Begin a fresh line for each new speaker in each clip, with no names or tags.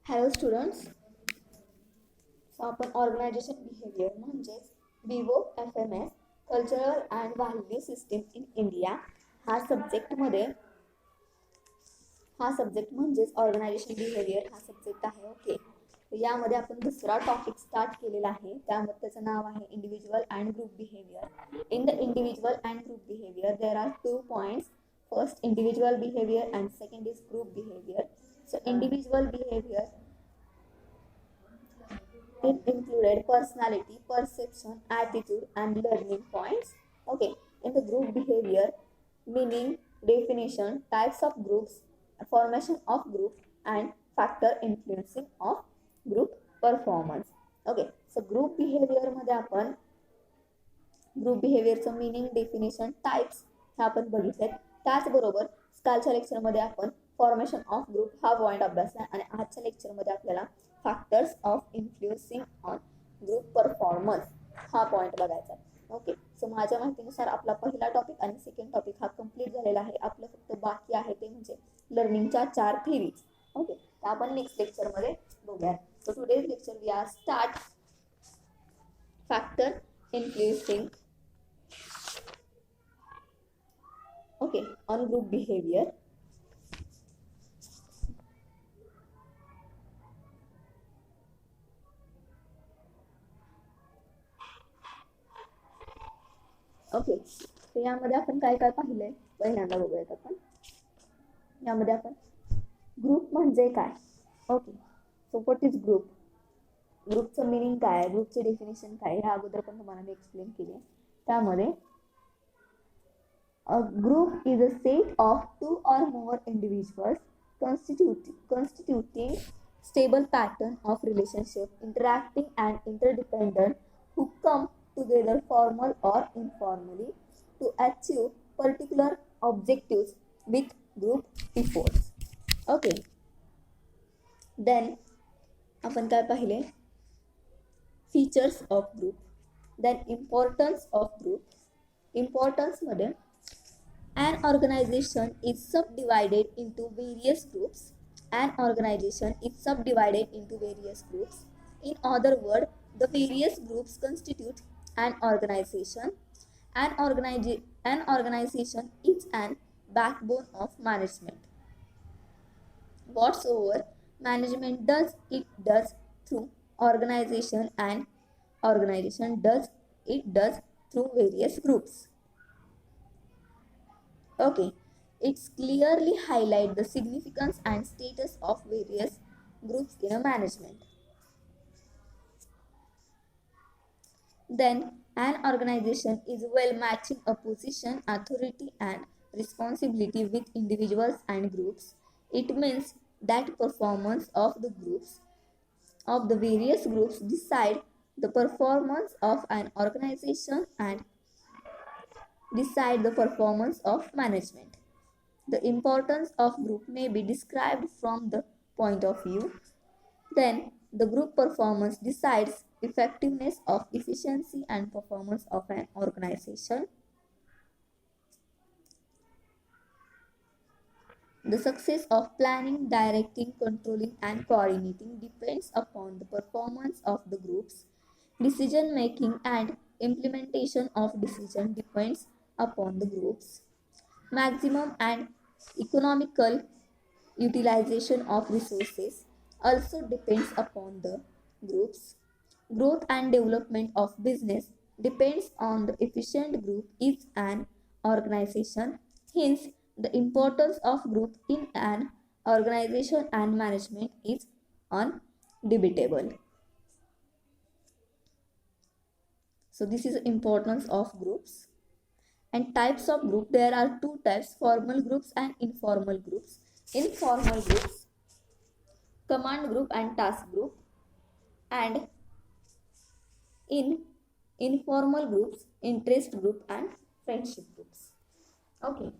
Hello students. आपण organisation behaviour म्हणजेच विवो F M S cultural and value system in India हा subject म्हणजेच ऑर्गनायझेशन बिहेवियर हा सब्जेक्ट आहे. ओके, यामध्ये आपण दुसरा टॉपिक स्टार्ट केलेला आहे. त्यामध्ये त्याचं नाव आहे individual and group behaviour. In the individual and group behaviour there are 2 points. First individual behaviour and second is group behaviour. So individual behavior it included personality, perception, attitude, and learning points. Okay, in the group behavior, meaning, definition, types of groups, formation of group, and factor influencing of group performance. Okay, so group behavior मध्ये आपण group बिहेवियरचं meaning, definition, types हे आपण बघितले. त्याचबरोबर कालच्या लेक्चरमध्ये आपण formation of group हा point अभ्यासला आणि आजच्या लेक्चरमध्ये आपल्याला factors of influencing on group performance हा पॉईंट बघायचा आहे. ओके, सो माझ्या माहितीनुसार आपला पहिला टॉपिक आणि सेकंड टॉपिक हा कम्प्लीट झालेला आहे. आपलं फक्त बाकी आहे ते म्हणजे लर्निंगच्या 4 थिरीज. ओके, तर आपण नेक्स्ट लेक्चरमध्ये बघूया. So today's lecture we are start factor influencing on group behavior. Okay, तर यामध्ये आपण काय काय पाहिलंय पहिल्यांदा बघूयात. आपण यामध्ये आपण ग्रुप म्हणजे काय. Okay, so what is group. ग्रुपचं मिनिंग काय, ग्रुपचे डेफिनेशन काय हे अगोदर पण तुम्हाला मी एक्सप्लेन केले. त्यामध्ये a group is a set of 2 or more individuals constituting stable pattern of relationship, interacting and interdependent, who come together formal or informally to achieve particular objectives with group efforts. Okay, then आपण काय पाहिले, features of group. Then importance of group. Importance मध्ये an organization is subdivided into various groups. An organization is subdivided into various groups. In other words, the various groups constitute an organization. An organization is an backbone of management. Whatsoever management does, it does through organization, and organization does it through various groups. Okay, it's clearly highlight the significance and status of various groups in a management. Then an organization is well matching a position, authority, and responsibility with individuals and groups. It means that performance of the various groups decide the performance of an organization and decide the performance of management. The importance of group may be described from the point of view. Then the group performance decides effectiveness of efficiency and performance of an organization. The success of planning, directing, controlling, and coordinating depends upon the performance of the groups. Decision making and implementation of decision depends upon the groups. Maximum and economical utilization of resources also depends upon the groups. Growth and development of business depends on the efficient group is an organization. Hence, the importance of group in an organization and management is undebatable. So this is the importance of groups. And types of group, there are 2 types, formal groups and informal groups. In formal groups, command group and task group, and in informal groups, interest group and friendship groups. Okay,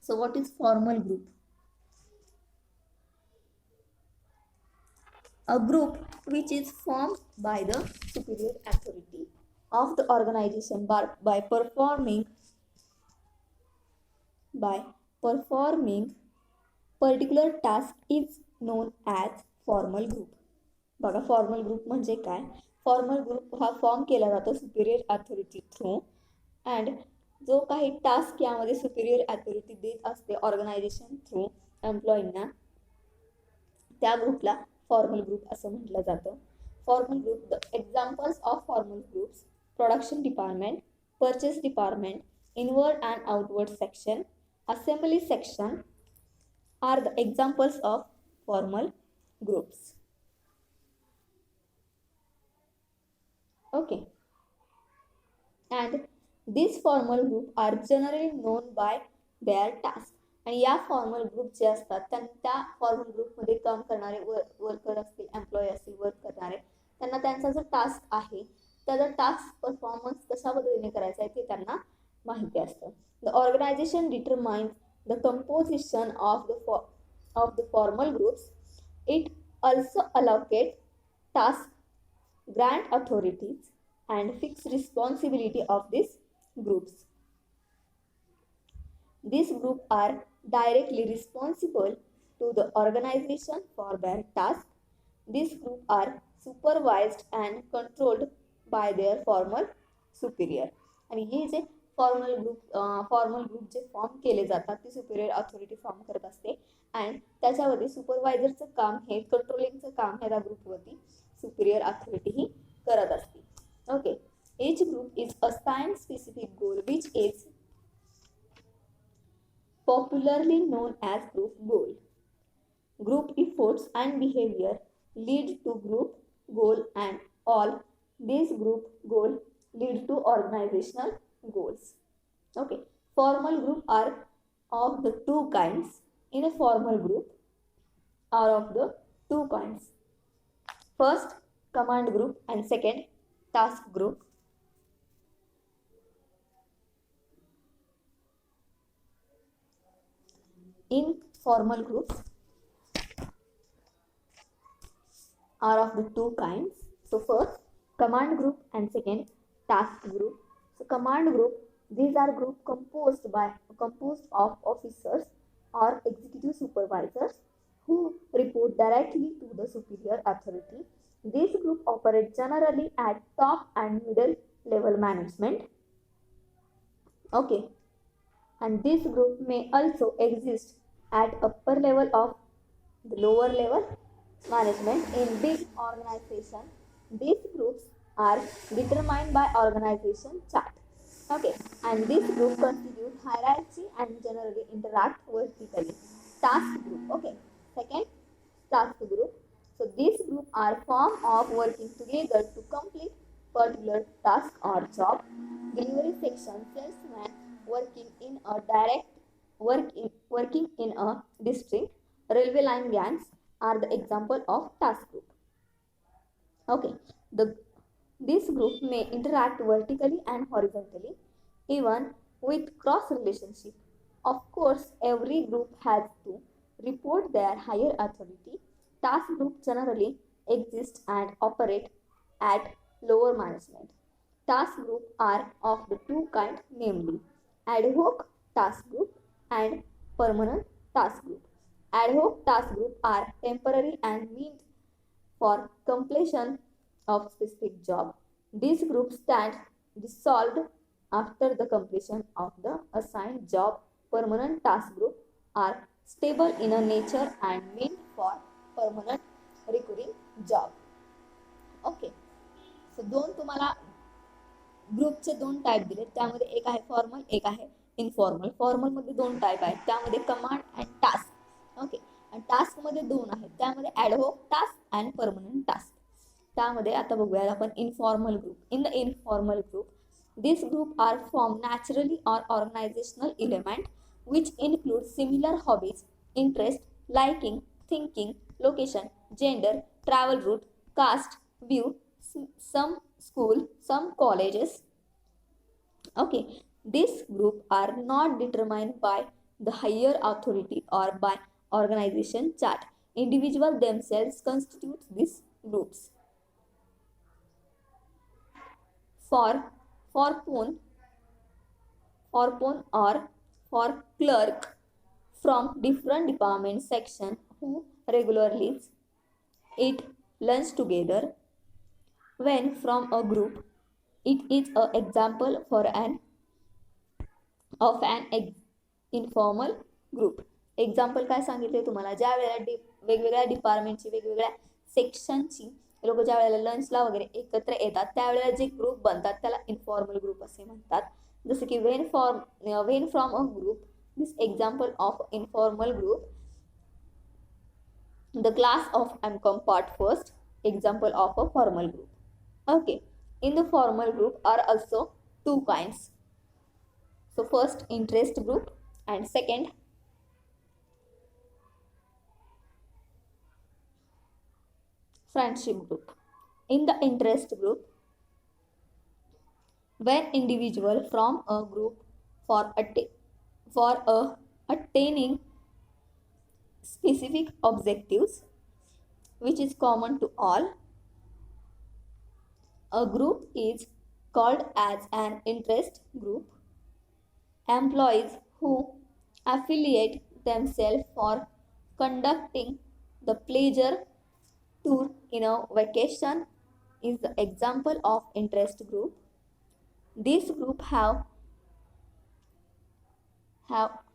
so what is formal group? A group which is formed by the superior authority of the organization by performing particular task is known as formal group. बघा formal group म्हणजे काय. Formal group हा form केला जातो Superior authority through and जो काही task यामध्ये Superior authority देत असते ऑर्गनायझेशन थ्रू एम्प्लॉईंना, त्या ग्रुपला फॉर्मल ग्रुप असं म्हटलं जातं. Formal group, the examples of formal groups: production department, purchase department, inward and outward section, assembly section are the examples of formal groups. Okay, and these formal group are generally known by their task. आणि या formal group जे असतात त्या formal ग्रुपमध्ये काम करणारे worker असतील, employee असतील, work करणारे, त्यांना त्यांचा जो टास्क आहे त्याचा टास्क परफॉर्मन्स कशा पद्धतीने करायचा आहे ते त्यांना माहिती असतं. The organisation determines the composition of the formal groups. It also allocate tasks, grant authorities, and fix responsibility of these groups. These groups are directly responsible to the organization for their tasks. These groups are supervised and controlled by their formal superior. आणि हे जे formal group जे form केले जातात ते Superior authority form करत असते and त्याच्यावरती सुपरवायझरचं काम हे, कंट्रोलिंगचं काम ह्या ग्रुपवरती सुपिरियर अथॉरिटी ही करत असते. Okay, each group is assigned specific goal which is popularly known as group goal. Group efforts and behavior lead to group goal and all these group goal lead to organizational goals. Okay, formal group are of the two kinds. In a formal group are of the two kinds. First, command group and second, task group. In formal groups are of the two kinds. So first, command group and second, task group. So command group, these are group composed of officers or executive supervisors who report directly to the superior authority. This group operates generally at top and middle level management. Okay, and this group may also exist at upper level of the lower level management in big organization. These groups are determined by organization chart. Okay, and this group constitute hierarchy and generally interact vertically. Task group. Okay, second, task group. So these group are form of working together to complete particular task or job. Delivery section, salesman working in a working in a district. Railway line gangs are the example of task group. Okay, this group may interact vertically and horizontally, even with cross relationship. Of course, every group has to report their higher authority. Task group generally exist and operate at lower management. Task group are of the two kinds, namely ad hoc task group and permanent task group. Ad hoc task group are temporary and meant for completion of specific job. These groups stand dissolved after the completion of the assigned job. Permanent task group are stable in a nature and meant for permanent recurring job. Okay, so दोन तुम्हाला ग्रुपचे दोन type दिले, त्यामध्ये एक आहे formal, एक आहे इनफॉर्मल. फॉर्मल मध्ये दोन टाईप आहेत, त्यामध्ये कमांड अँड टास्क. ओके, आणि टास्क मध्ये दोन आहेत, त्यामध्ये ॲडहोक टास्क अँड परमनंट टास्क. त्यामध्ये आता बघूया आपण informal group. In the informal group, these group are formed naturally or organizational element which include similar hobbies, interest, liking, thinking, location, gender, travel route, caste, view, some school, some colleges. Okay, these group are not determined by the higher authority or by organization chart. Individuals themselves constitute these groups. For phone or for clerk from different department section who regularly eat lunch together. When from a group, it is an example for an of an informal group. Example काय सांगितले तुम्हाला, ज्या वेळेला वेगवेगळ्या डिपार्टमेंटची वेगवेगळ्या सेक्शनची लोक ज्या वेळेला लंचला वगैरे एकत्र येतात त्यावेळेला जे ग्रुप बनतात त्याला इन्फॉर्मल ग्रुप असे म्हणतात. जसं की when from a group, this example of informal group. The class of MCom part first, example of a formal group. Okay, in the formal group are also two kinds. So first, interest group, and second, friendship group. In the interest group, when individual from a group for attaining specific objectives which is common to all, a group is called as an interest group. Employees who affiliate themselves for conducting the pleasure tour in a vacation is the example of interest group. This group have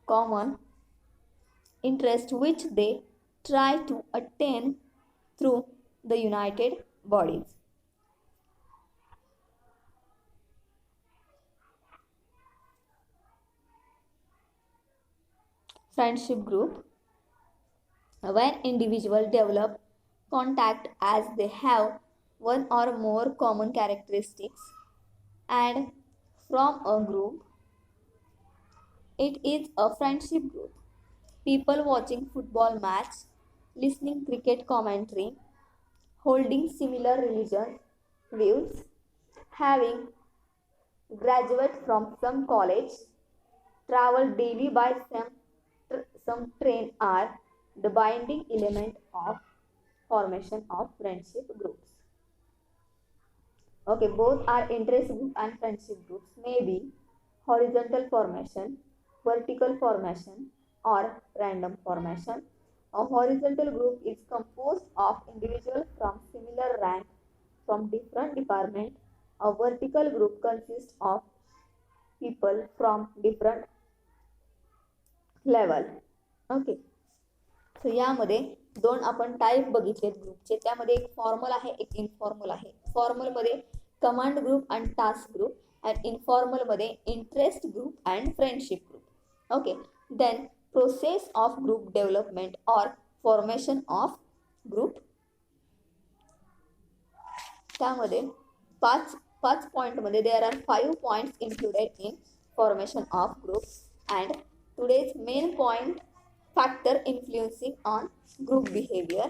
common interest which they try to attain through the united bodies. Friendship group, when individuals develop contact as they have one or more common characteristics and from a group, it is a friendship group. People watching football match, listening cricket commentary, holding similar religion views, having graduate from some college, travel daily by some train are the binding element of formation of friendship groups. Okay, both are interest group and friendship groups may be horizontal formation, vertical formation, or random formation. A horizontal group is composed of individuals from similar rank from different departments. A vertical group consists of people from different level. Okay, so यामध्ये दोन आपण type बघितलेत ग्रुपचे. त्यामध्ये एक formal आहे, एक informal आहे. फॉर्मलमध्ये command group and task group, and इनफॉर्मलमध्ये interest group and friendship group. Okay, then process of group development or formation of group. त्यामध्ये पाच पॉईंटमध्ये there are 5 points included in formation of group. And today's main point, factor influencing on group behavior.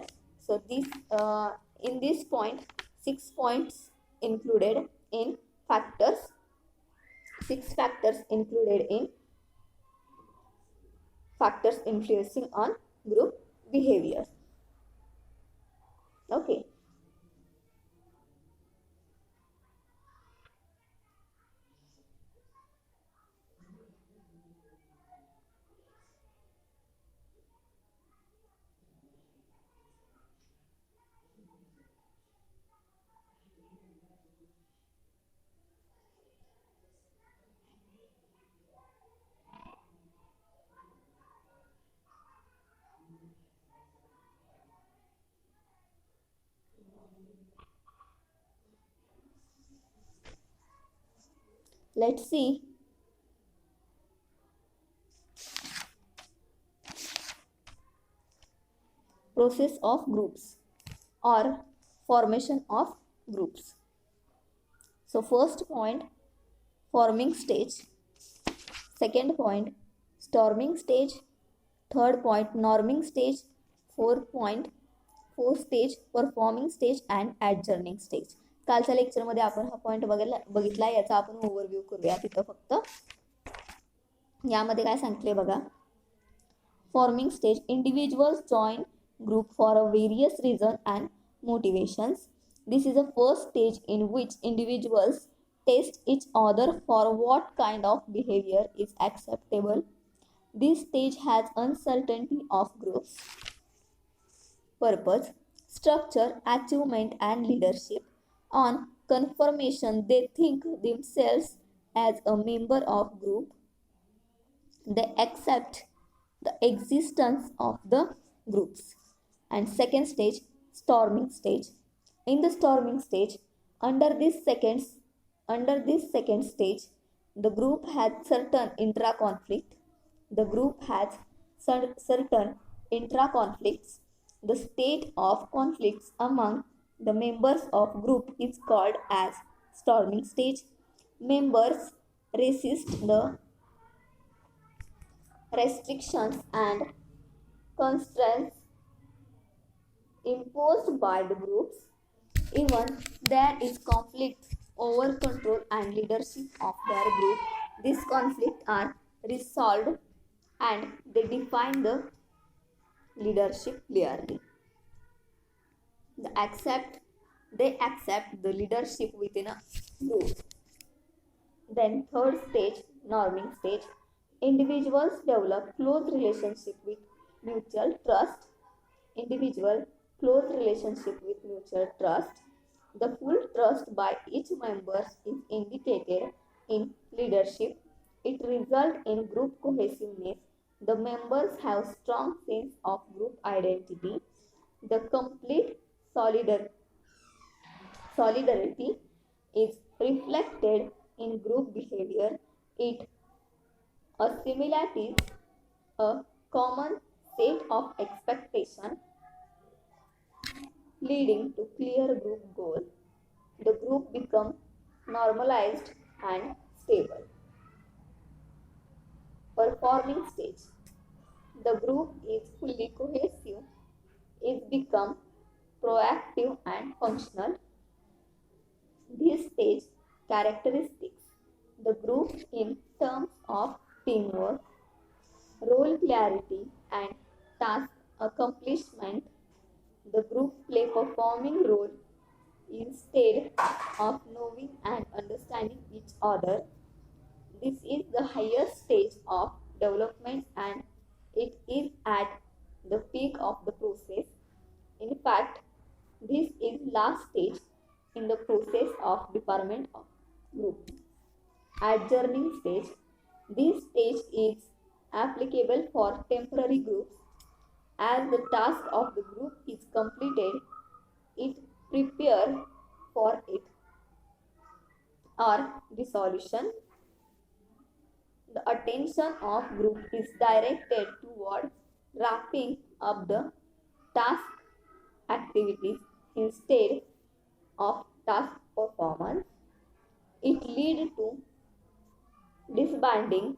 So in this point 6 points included in factors, 6 factors included in factors influencing on group behavior. Okay, let's see process of groups or formation of groups. So first point, forming stage. Second point, storming stage. Third point, norming stage. Fourth stage, performing stage and adjourning stage. कालच्या लेक्चरमध्ये आपण हा point बघितला, याचा आपण overview करूया. तिथं फक्त यामध्ये काय सांगितले बघा. Forming stage, individuals join group for a various reason and motivations. This is a first stage in which individuals test each other for what kind of behavior is acceptable. This stage has uncertainty of groups. purpose, structure, achievement, and leadership. On confirmation, they think themselves as a member of group. They accept the existence of the groups. And second stage, storming stage. In the storming stage, under this second stage, the group has certain intra conflict. The group has certain intra conflicts. The state of conflicts among the members of group is called as storming stage. Members resist the restrictions and constraints imposed by the groups. Even there is conflict over control and leadership of their group, these conflicts are resolved and they define the leadership clearly. They accept the leadership within a group. Then third stage, norming stage. Individuals develop close relationship with mutual trust. Individual close relationship with mutual trust. The full trust by each member is indicated in leadership. It results in group cohesiveness. The members have strong sense of group identity. The complete solidarity is reflected in group behavior. It assimilates a common set of expectations leading to clear group goal. The group becomes normalized and stable. Performing stage. The group is fully cohesive, it becomes proactive and functional. These stage characteristics the group in terms of teamwork, role clarity, and task accomplishment. The group play performing role instead of knowing and understanding each other. This is the highest stage of development and it is at the peak of the process. In fact, this is last stage in the process of development of group. Adjourning stage. This stage is applicable for temporary groups. As the task of the group is completed, it prepares for it or dissolution. The attention of group is directed toward wrapping up the task activities instead of task performance. It leads to disbanding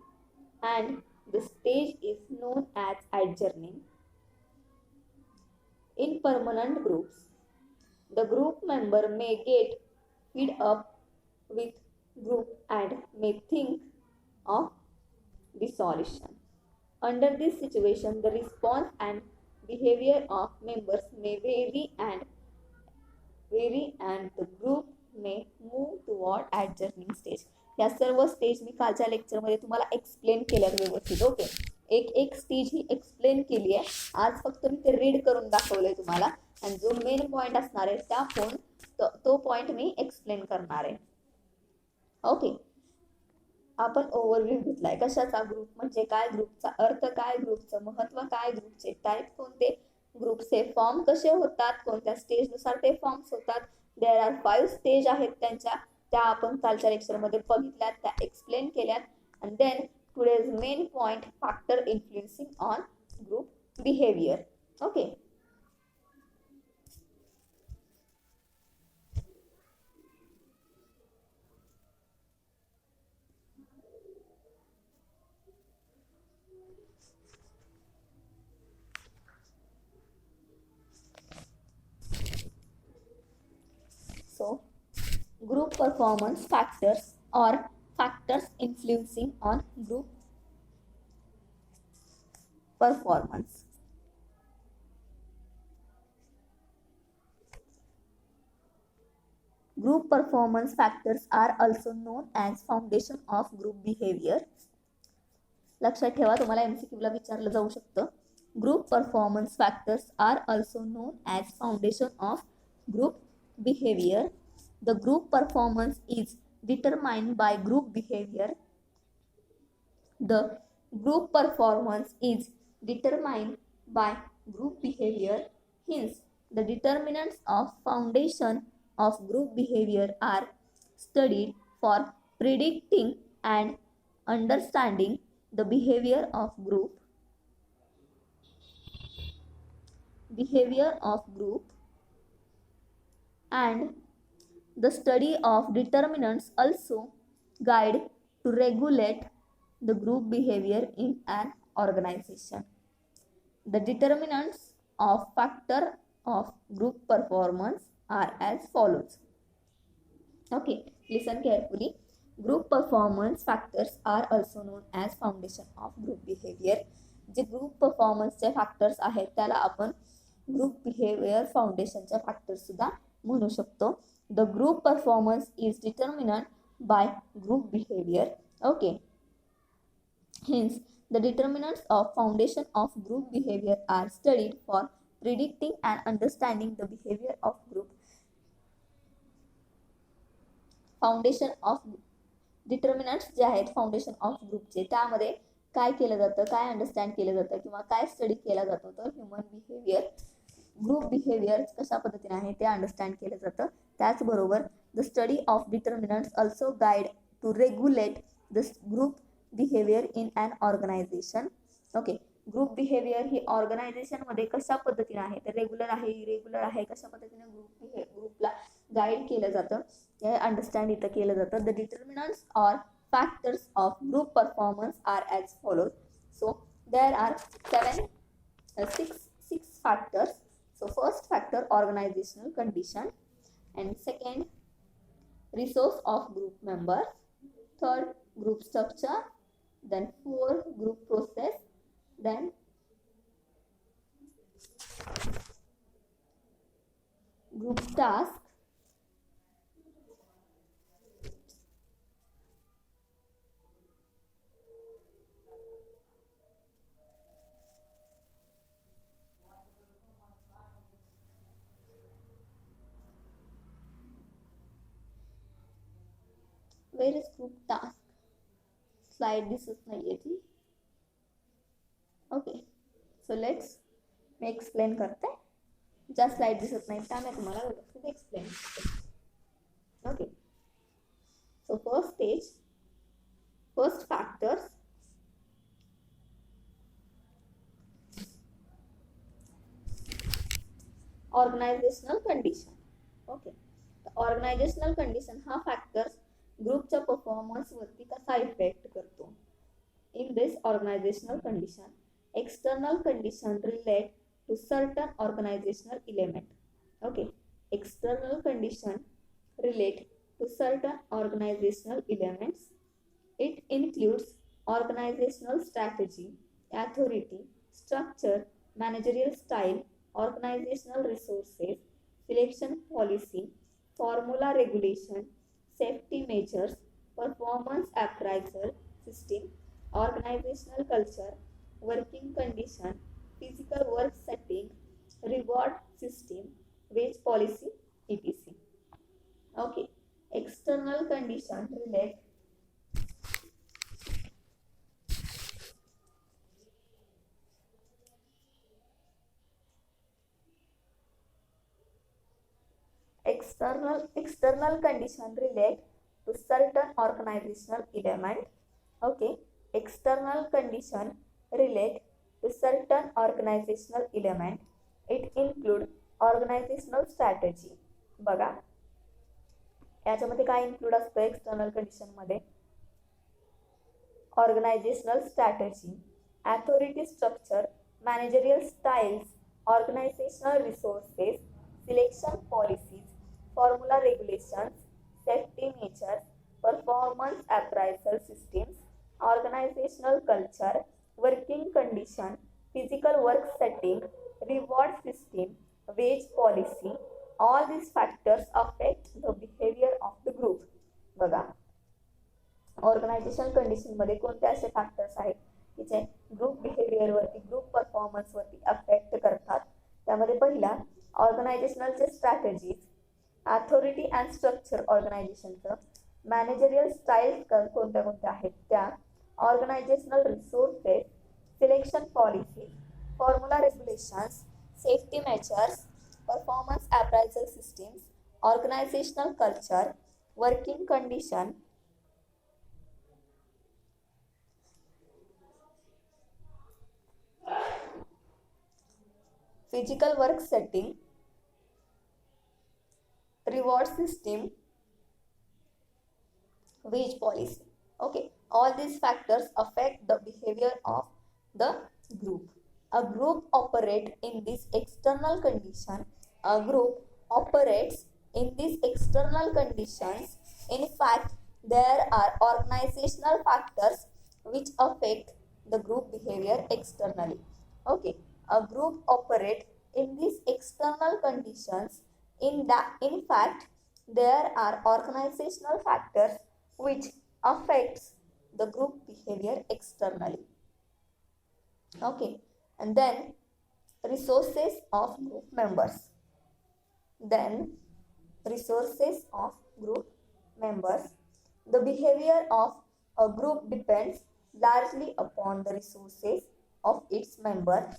and the stage is known as adjourning. In permanent groups, the group member may get fed up with group and may think of dissolution. Under this situation, the response and behavior of members may vary and the group may move toward adjourning stage. या सर्व stage मी कालच्या लेक्चरमध्ये तुम्हाला explain केल्यात व्यवस्थित. Okay, एक stage ही explain केली आहे. आज फक्त मी ते रीड करून दाखवलंय तुम्हाला आणि जो मेन पॉइंट असणार आहे तो पॉइंट मी एक्सप्लेन करणार आहे. ओके, आपण ओव्हरव्ह्यू घेतलाय कशाचा, ग्रुप म्हणजे काय, ग्रुपचा अर्थ काय, ग्रुपचं महत्व काय, ग्रुपचे टाईप कोणते, ग्रुपचे फॉर्म कसे होतात, कोणत्या स्टेजनुसार ते फॉर्म्स होतात. देअर आर 5 स्टेज आहेत त्यांच्या, त्या आपण कालच्या लेक्चरमध्ये बघितल्यात, त्या एक्सप्लेन केल्यात. And then today's main point, factor influencing on group behaviour. Okay, so group performance factors or factors influencing on group performance. Group performance factors are also known as foundation of group behavior. लक्षात ठेवा, तुम्हाला MCQ ला विचारलं जाऊ शकतं. Group performance factors are also known as foundation of group behavior. The group performance is determined by group behavior. The group performance is determined by group behavior. Hence, the determinants of foundation of group behavior are studied for predicting and understanding the behavior of group and the study of determinants also guide to regulate the group behavior in an organization. The determinants of factor of group performance are as follows. Okay, listen carefully. Group performance factors are also known as foundation of group behavior. जे group परफॉर्मन्सचे factors आहेत त्याला आपण group behaviour फाउंडेशनचे factors सुद्धा म्हणू शकतो. The group performance is determined by group behaviour. Okay, hence the determinants of foundation of group behavior are studied for predicting and understanding the behavior of group. Foundation of determinants जे आहेत foundation of ग्रुपचे त्यामध्ये काय केलं जातं, काय understand केलं जातं किंवा काय स्टडी केला जातो तर ह्युमन बिहेवियर, ग्रुप बिहेवियर कशा पद्धतीने आहे ते अंडरस्टँड केलं जातं. त्याचबरोबर the study of determinants also guide to regulate the group behaviour in an organisation. Okay, group behaviour ही ऑर्गनायझेशनमध्ये कशा पद्धतीने आहे तर रेग्युलर आहे, इरेग्युलर आहे, कशा पद्धतीने ग्रुपला गाईड केलं जातं हे अंडरस्टँड इथं केलं जातं. The determinants or factors of group performance are as follows. So there are six factors. So first factor, organizational condition, and second, resource of group members, third, group structure, then fourth, group process, then group task, where is group task? Slide दिसत नाहीये ती. Okay, so let's me explain करते. ज्या slide दिसत नाही त्या मी तुम्हाला व्यवस्थित एक्सप्लेन करते. Okay, so first factors, organisational condition. Okay, organisational condition हा फॅक्टर्स ग्रुपच्या परफॉर्मन्स वरती कसा इफेक्ट करतो. In this organisational condition, external condition relate to certain organisational element. Okay, external condition relate to certain organisational elements. It includes organizational strategy, authority, structure, managerial style, organizational resources, selection policy, formula regulation, safety measures, performance appraisal system, organizational culture, working condition, physical work setting, reward system, wage policy, etc. Okay, external condition relate external condition relate to certain organizational element. Okay, external condition relate to certain organizational element. It include organizational strategy. बघा याच्यामध्ये काय include असतं external condition मध्ये, organisational strategy, authority structure, managerial styles, organisational resources, selection policies, formula regulations, safety measures, performance appraisal systems, organizational culture, working condition, physical work setting, reward system, wage policy. All these factors affect the behavior of the group. बघा organisational condition मध्ये कोणते असे factors आहेत ठीक आहे, group बिहेवियरवरती, group परफॉर्मन्सवरती affect करतात. त्यामध्ये पहिला ऑर्गनायझेशनलचे स्ट्रॅटेजीज, अथॉरिटी अँड स्ट्रक्चर ऑर्गनायझेशनचं, मॅनेजरियल स्टाईल्स कोणत्या कोणत्या आहेत त्या, organisational resources, selection policy, formula regulations, safety measures, performance appraisal systems, organisational culture, working condition, physical work setting, reward system, wage policy. Okay, all these factors affect the behavior of the group. A group operates in this external condition. A group operates in these external conditions. In fact, there are organizational factors which affect the group behavior externally. Okay, a group operates in these external conditions. In fact, there are organizational factors which affects the group behavior externally. Okay, and then resources of group members. Then resources of group members. The behavior of a group depends largely upon the resources of its members.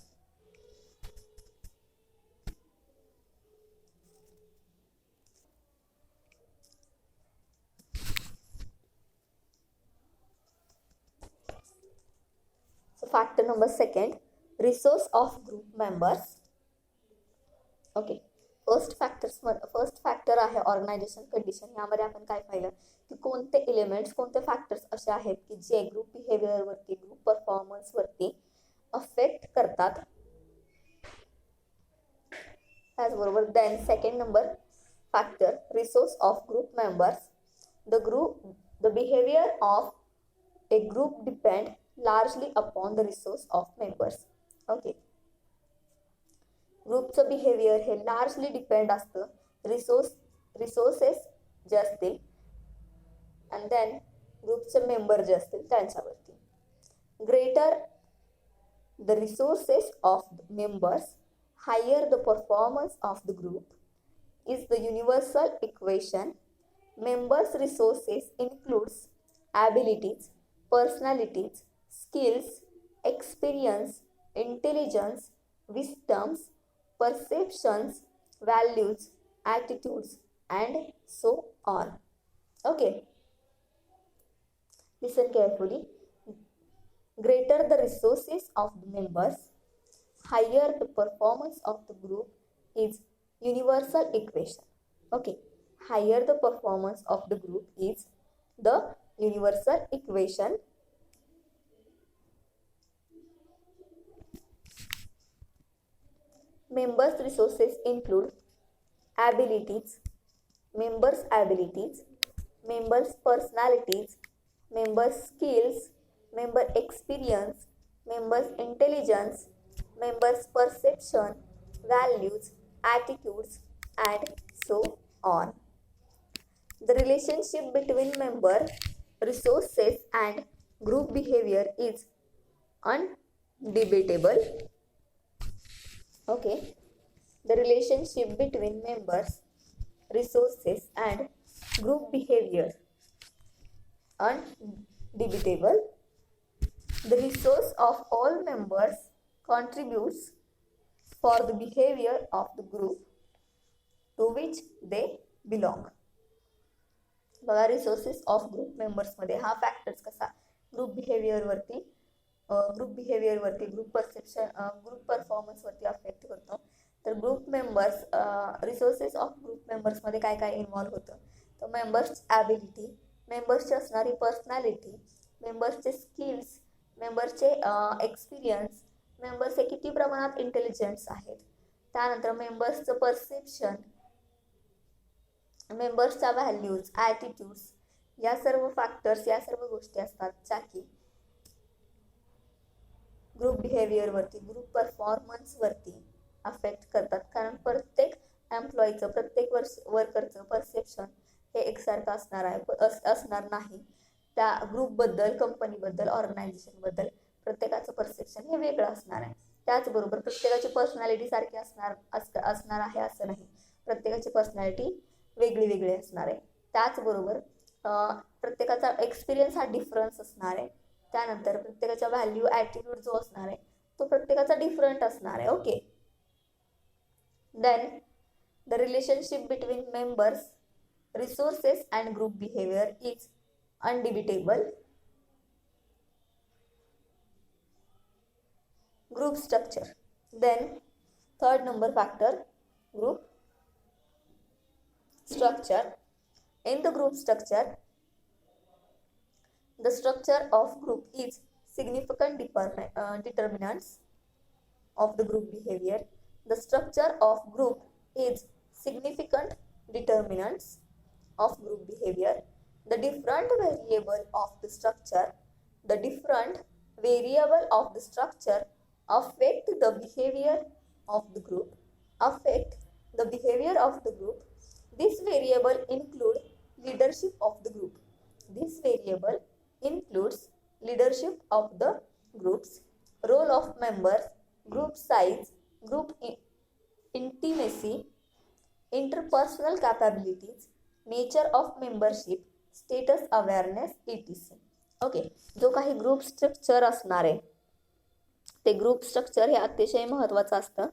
So factor number second, resource of group members. Okay, first factor आहे organisation condition. यामध्ये आपण काय पाहिलं की कोणते elements, कोणते factors असे आहेत की जे ग्रुप बिहेवियरवरती, ग्रुप परफॉर्मन्सवरती अफेक्ट करतात. त्याचबरोबर then second number factor, resource of group members. The behaviour of a group depend largely upon the resource of members. Okay, ग्रुपचं बिहेवियर हे लार्जली डिपेंड असतं रिसोर्सेस जे असतील अँड देन ग्रुपचे मेंबर जे असतील त्यांच्यावरती. Greater the resources of the members, higher the performance of the group is the universal equation. Members resources includes abilities, personalities, skills, experience, intelligence, wisdoms, perceptions, values, attitudes, and so on. Okay, listen carefully. Greater the resources of the members, higher the performance of the group is universal equation. Okay, higher the performance of the group is the universal equation. Members' resources include abilities, members' abilities, members' personalities, members' skills, member experience, members' intelligence, members' perception, values, attitudes, and so on. The relationship between member resources and group behavior is undebatable. Okay, the relationship between members, resources, and group behavior undebatable. The resource of all members contributes for the behavior of the group to which they belong. बघा, resources of group मेंबर्समध्ये हा factors कसा group बिहेवियरवरती, group perception, group परफॉर्मन्सवरती affect करतो. तर group members, resources of group मेंबर्समध्ये काय काय इन्व्हॉल्व होतं, तर मेंबर्स ॲबिलिटी, मेंबर्सची असणारी पर्सनॅलिटी, मेंबर्सचे स्किल्स, मेंबर्सचे एक्सपिरियन्स, मेंबर्स हे किती प्रमाणात इंटेलिजन्स आहेत, त्यानंतर मेंबर्सचं परसेप्शन, मेंबर्सच्या व्हॅल्यूज, ॲटिट्यूड्स, या सर्व फॅक्टर्स, या सर्व गोष्टी असतात ज्या की ग्रुप बिहेवियरवरती, ग्रुप परफॉर्मन्सवरती अफेक्ट करतात. कारण प्रत्येक एम्प्लॉईचं, प्रत्येक वर्करचं परसेप्शन हे एकसारखं असणार नाही. त्या ग्रुपबद्दल, कंपनीबद्दल, ऑर्गनायझेशनबद्दल प्रत्येकाचं परसेप्शन हे वेगळं असणार आहे. त्याचबरोबर प्रत्येकाची पर्सनॅलिटी सारखी असणार आहे असं नाही, प्रत्येकाची पर्सनॅलिटी वेगळी वेगळी असणार आहे. त्याचबरोबर प्रत्येकाचा एक्सपिरियन्स हा डिफरन्स असणार आहे. त्यानंतर प्रत्येकाचा व्हॅल्यू ॲटिट्यूड जो असणार आहे तो प्रत्येकाचा डिफरंट असणार आहे. Okay. Then the relationship between members, resources and group behaviour is undebatable. Group structure. Then third number factor, group structure. In the group structure, the structure of group is significant determinants of the group behavior. The structure of group is significant determinants of group behavior. The different variable of the structure, the different variable of the structure affect the behavior of the group. This variable include leadership of the group. This variable includes leadership of the groups, role of members, group size, group intimacy, interpersonal capabilities, nature of membership, status awareness, etc. Okay. जो काही group structure असणार आहे ते group structure हे अतिशय महत्त्वाचं असतं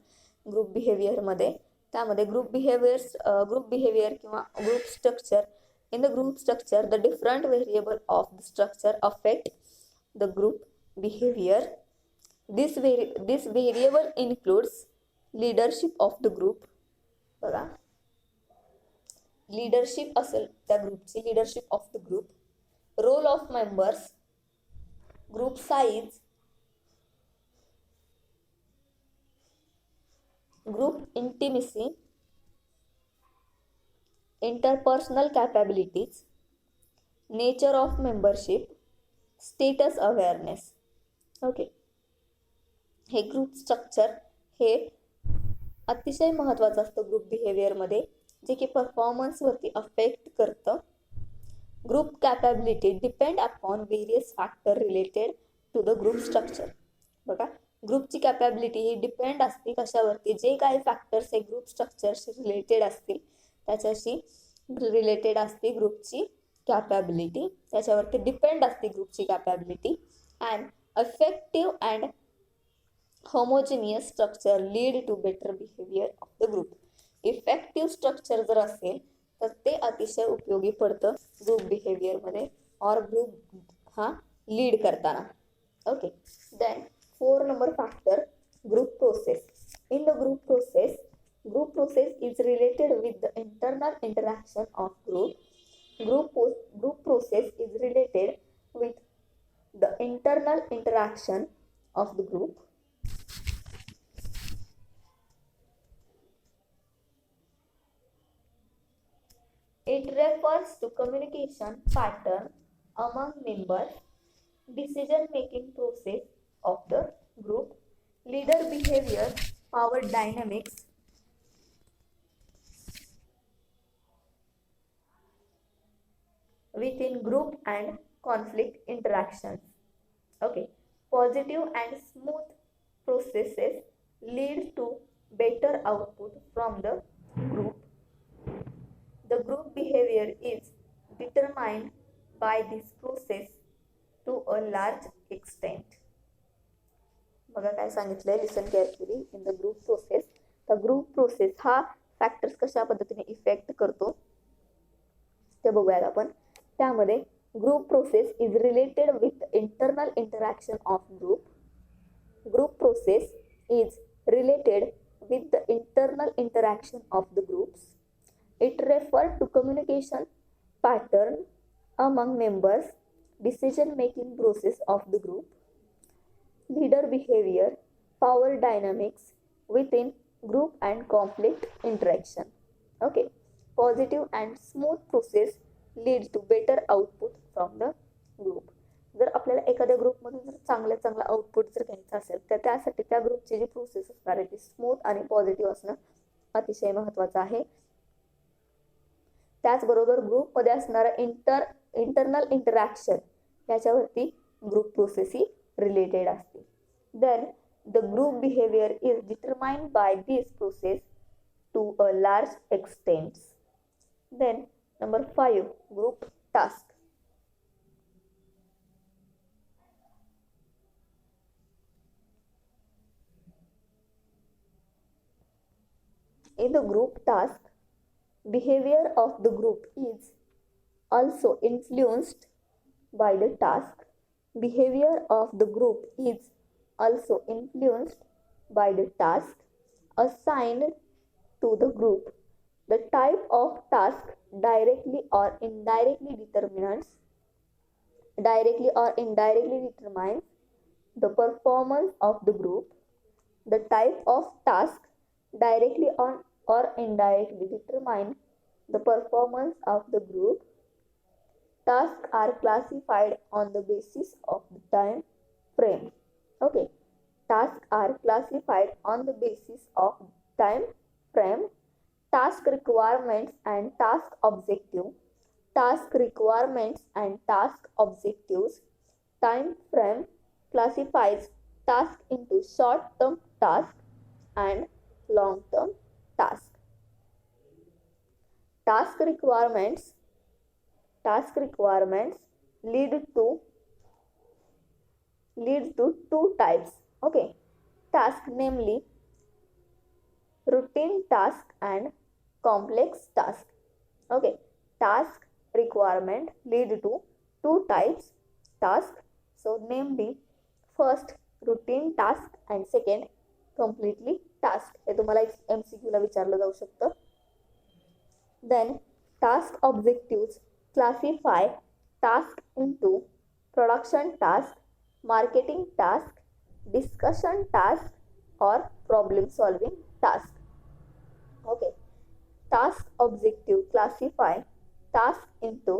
group बिहेवियरमध्ये. त्यामध्ये ग्रुप बिहेवियर किंवा group structure. In the group structure the different variable of the structure affect the group behaviour. This variable includes leadership of the group. बघा, लीडरशिप असेल त्या ग्रुपची, leadership of the group, role of members, group size, group intimacy, interpersonal capabilities, nature of membership, status awareness. Okay. हे group structure हे अतिशय महत्त्वाचं असतं group बिहेवियरमध्ये, जे की परफॉर्मन्सवरती अफेक्ट करतं. Group capability depend upon various factor related to the group structure. बघा, ग्रुपची कॅपॅबिलिटी ही डिपेंड असते कशावरती, जे काही फॅक्टर्स हे ग्रुप स्ट्रक्चरशी रिलेटेड असतील त्याच्याशी रिलेटेड असते ग्रुपची कॅपॅबिलिटी, त्याच्यावरती डिपेंड असते ग्रुपची capability. And effective and homogeneous structure lead to better behaviour of the group. Effective structure जर असेल तर ते अतिशय उपयोगी पडतं ग्रुप बिहेवियरमध्ये और ग्रुप हा लीड करताना. Okay. Then 4 number factor, group process. In the group process is related with the internal interaction of group. Group process is related with the internal interaction of the group. It refers to communication pattern among members, decision-making process of the group, leader behavior, power dynamics, within group and conflict interactions. Okay. Positive and smooth processes lead to better output from the group. The group behavior is determined by this process to a large extent. बघा काय सांगितलंय, listen carefully. In the group process, the group process हा factors कशा पद्धतीने effect करतो ते बघूयात आपण. त्यामध्ये group process is related with internal interaction of group. Group process is related with the internal interaction of the groups. It refer to communication pattern among members, decision making process of the group, leader behavior, power dynamics within group and conflict interaction. Okay. Positive and smooth process lead to better output from the group. जर आपल्याला एखाद्या ग्रुपमधून जर चांगलं output जर घ्यायचं असेल तर त्यासाठी त्या ग्रुपची जी प्रोसेस असणार आहे ती स्मूथ आणि पॉझिटिव्ह असणं अतिशय महत्त्वाचं आहे. त्याचबरोबर ग्रुपमध्ये असणारा इंटरनल इंटरॅक्शन याच्यावरती ग्रुप प्रोसेस ही रिलेटेड असते. Then the group behaviour is determined by this process to a large extent. Then number 5, group task. In the group task, behavior of the group is also influenced by the task. Behavior of the group is also influenced by the task assigned to the group. The type of task directly or indirectly determines the performance of the group. The type of task directly or indirectly determine the performance of the group. Tasks are classified on the basis of the time frame. Okay, tasks are classified on the basis of time frame. Task requirements and task objective. Task requirements and task objectives. Time frame classifies tasks into short-term tasks and long-term tasks. Task requirements lead to two types. Okay, task, namely routine task and complex task. Okay, task requirement lead to two types task. So namely, first routine task and second completely task. हे तुम्हाला MCQ ला विचारलं जाऊ शकतं. Then task objectives classify task into production task, marketing task, discussion task or problem solving task. Okay, task objective classify task into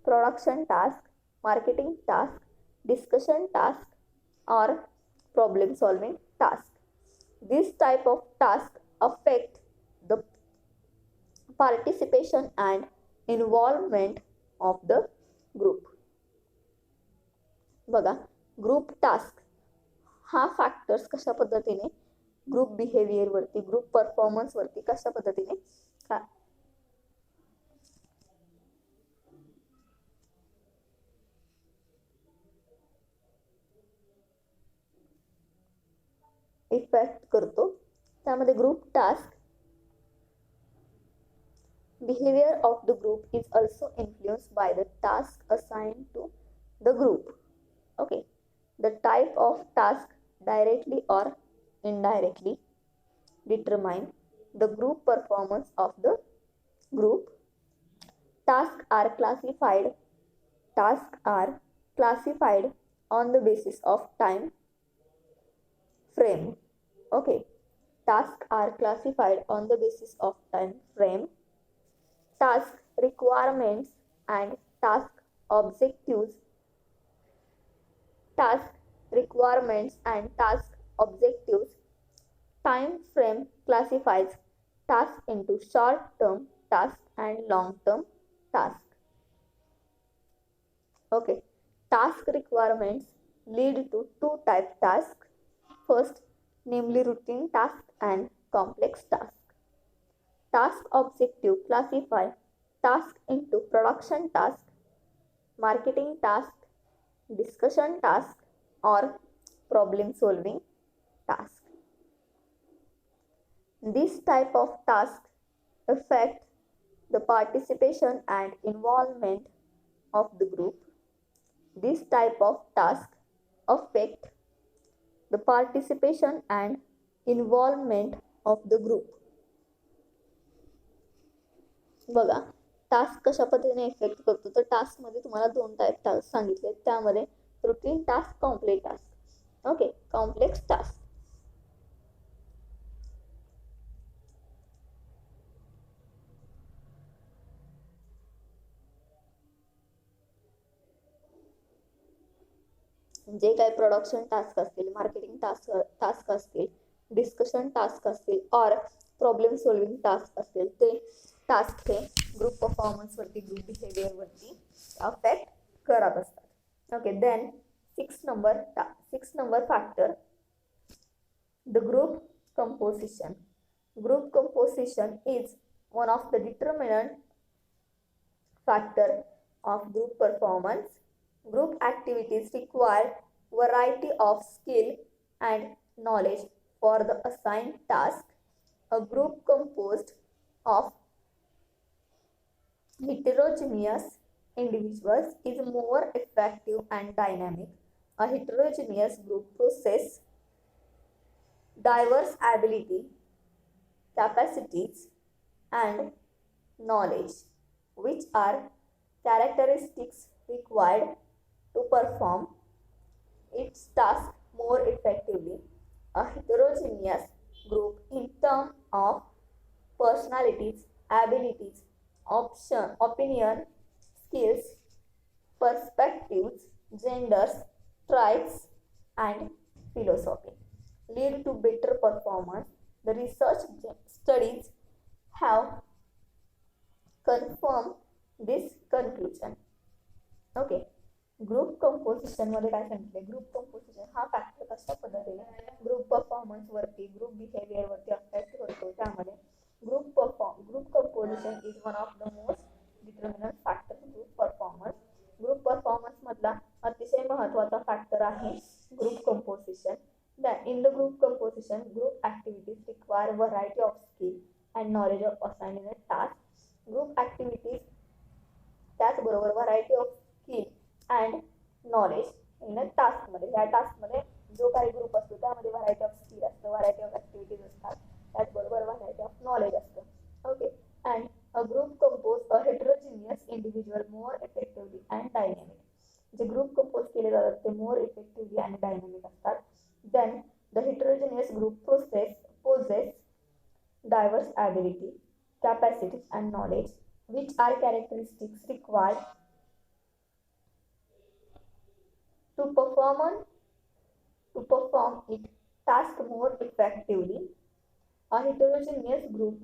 production task, marketing task, discussion task or problem solving task. This type of task affect the participation and involvement of the group. बघा, group task हा factors कशा पद्धतीने group behaviour वरती, group performance वरती कशा पद्धतीने effect करतो. त्यामध्ये group task behavior of the group is also influenced by the task assigned to the group. Okay, the type of task directly or indirectly determine the group performance of the group. Tasks are classified on the basis of time frame. Okay, tasks are classified on the basis of time frame. Task requirements and task objectives. Task requirements and task objectives. Time frame classifies tasks into short-term task and long-term task. Okay, task requirements lead to two type tasks. First, namely routine task and complex task. Task objective classify task into production task, marketing task, discussion task or problem solving task. This type of task affect the participation and involvement of the group. This type of task affect the participation and involvement of the group. बघा, task कशा पद्धतीने effect करतो, तर task मध्ये तुम्हाला दोन type task सांगितले, त्यामध्ये routine task, complex task. Okay, complex task जे काय प्रोडक्शन टास्क असतील, मार्केटिंग टास्क असतील, डिस्कशन टास्क असतील और प्रॉब्लेम सॉल्विंग टास्क असतील, ते टास्क हे ग्रुप परफॉर्मन्स वरती, ग्रुप बिहेवियर वरती अफेक्ट करत असतात. Okay, then six number factor, the group composition. Group composition is one of the determinant factor of group performance. Group activities require variety of skill and knowledge for the assigned task. A group composed of heterogeneous individuals is more effective and dynamic. A heterogeneous group possesses diverse ability, capacities, and knowledge, which are characteristics required to perform its task more effectively. A heterogeneous group, in terms of personalities, abilities, opinion, skills, perspectives, genders, traits, and philosophy, lead to better performance. The research studies have confirmed this conclusion. Okay, group composition मध्ये काय सांगितले, group composition हा factor कशा पद्धतीने group performance वरती, group behaviour वरती affect करतो. त्यामध्ये group composition is one of the most determinant factor group performance. Group performance मधला अतिशय महत्त्वाचा फॅक्टर आहे group composition. In the group composition, group activities require variety of skill and knowledge of assigned in a task. Group activities त्याचबरोबर variety of skill and knowledge in a task मध्ये, ह्या task मध्ये जो काही group असतो त्यामध्ये variety of skill असतं, variety of activities असतात, त्याचबरोबर व्हरायटी ऑफ नॉलेज असतं. Okay, and a group compose a heterogeneous individual more effectively and dynamic. जे ग्रुप कंपोज केले जातात ते मोर इफेक्टिव्हली आणि डायनॅमिक असतात. Then the heterogeneous group poses diverse ability, capacities, and knowledge, which are characteristics required to perform its task more effectively. A heterogeneous group,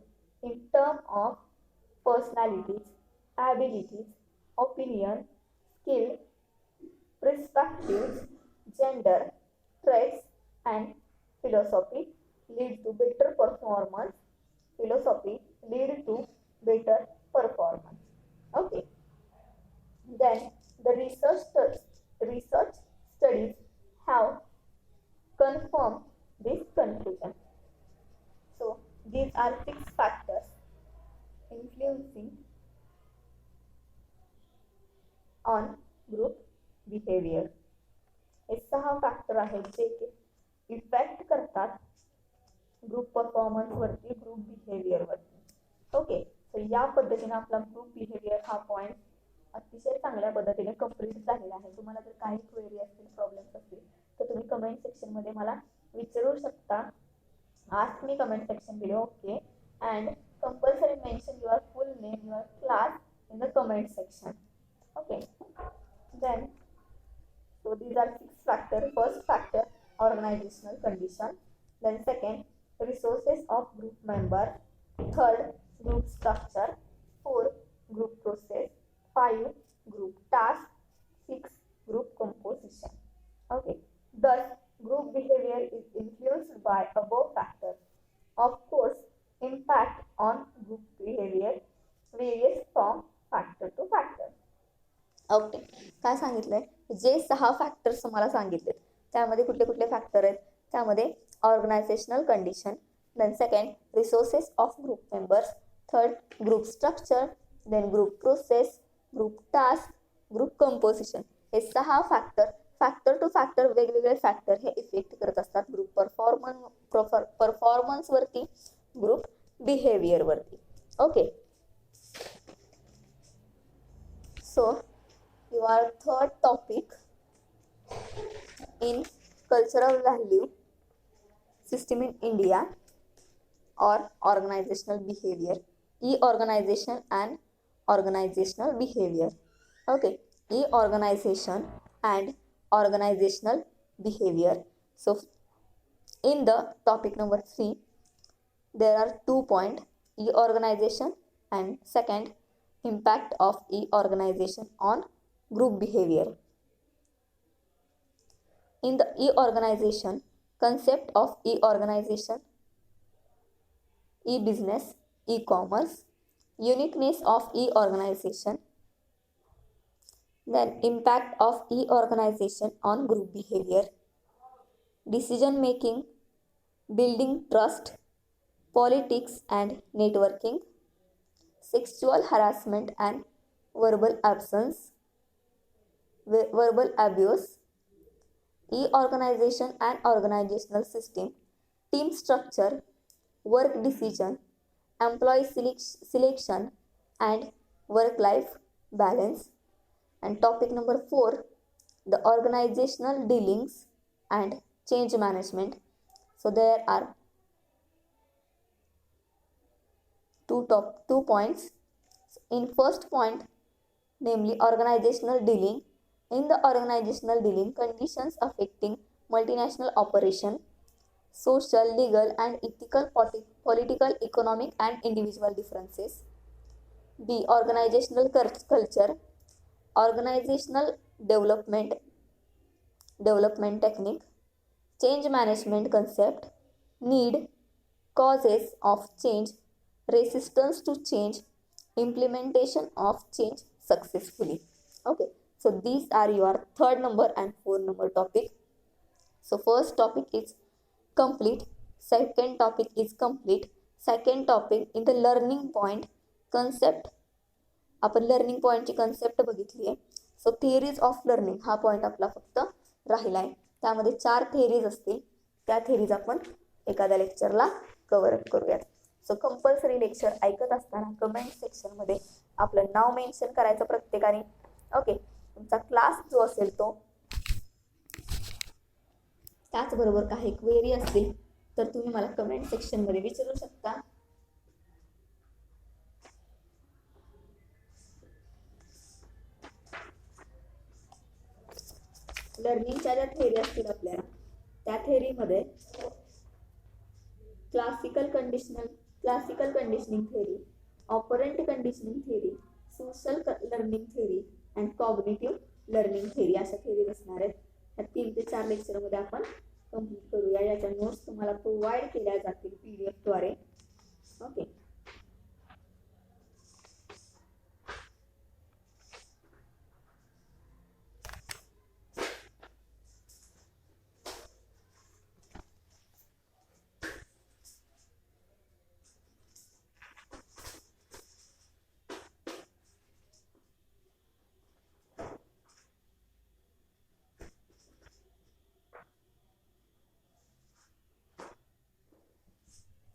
in terms of personalities, abilities, opinion, skill, perspectives, gender, traits, and philosophy, lead to better performance. Philosophy lead to better performance. Okay. Then the research studies have confirmed this conclusion. So these are 6 factors influencing on group behavior. हे 6 factor आहेत जे effect करतात group performance वरती, group behaviour वरती. Okay, तर या पद्धतीने आपला ग्रुप बिहेवियर हा पॉइंट अतिशय चांगल्या पद्धतीने कंप्लीट झालेला आहे. तुम्हाला जर काही क्वेरी असतील, प्रॉब्लेम्स असतील तर तुम्ही कमेंट सेक्शन मध्ये मला विचारू शकता. Ask me comment section below. Okay, and compulsory mention your full name, your class in the comment section. Okay, then so these are 6 factors. First factor, organizational condition. Then second, resources of group member. Third, group structure. 4, group process. 5, group task. 6, group composition. Okay, thus group behavior is influenced by above factors. Of course, impact on group behavior varies from factor to factor. Okay, काय सांगितलंय, जे 6 factors तुम्हाला सांगितले त्यामध्ये कुठले कुठले factor आहेत, त्यामध्ये organizational condition, then second resources of group members, third group structure, then group process, group task, group composition. हे 6 फॅक्टर टू फॅक्टर वेगवेगळे फॅक्टर हे इफेक्ट करत असतात ग्रुप परफॉर्मन्स वरती, ग्रुप बिहेवियर वरती. Okay, so your third topic in cultural value system in India or organizational behavior, e-organization and organizational behavior. Okay, e-organization and organizational behavior. So in the topic number 3 there are 2 points, e-organization and second, impact of e-organization on group behavior. In the e-organization, concept of e-organization, e-business, e-commerce, uniqueness of e-organization, then impact of e-organization on group behavior, decision making, building trust, politics and networking, sexual harassment and verbal absence, verbal abuse, e-organization and organizational system, team structure, work decision, employee selection and work-life balance. And topic number 4, the organizational dealings and change management. So there are two points. In first point, namely organizational dealing. In the organizational dealing, conditions affecting multinational operation, social, legal, and ethical, political, economic, and individual differences. B. Organizational culture, organizational development technique, change management concept, need, causes of change, resistance to change, implementation of change successfully. Okay, so these are your third number and fourth number topic. So first topic is complete, second topic is complete, second topic in the learning point concept. आपण learning पॉईंटची concept बघितली आहे. सो theories of learning हा point आपला फक्त राहिला आहे. त्यामध्ये 4 theories असतील, त्या थिअरीज आपण एखाद्या लेक्चरला कव्हर अप करूयात. सो कंपल्सरी लेक्चर ऐकत असताना कमेंट सेक्शनमध्ये आपलं नाव मेन्शन करायचं प्रत्येकाने. ओके, तुमचा क्लास जो असेल तो, त्याचबरोबर काही क्वेरी असतील तर तुम्ही मला कमेंट सेक्शनमध्ये विचारू शकता. लर्निंगच्या ज्या थेअरी असतील आपल्याला, त्या थेअरीमध्ये classical conditioning theory, operant conditioning theory, social learning theory and cognitive learning theory अशा थेअरीज असणार आहेत. या 3 ते 4 लेक्चरमध्ये आपण कंप्लीट करूया. याच्या नोट्स तुम्हाला प्रोव्हाइड केल्या जातील PDF द्वारे. Okay,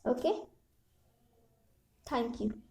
okay, thank you.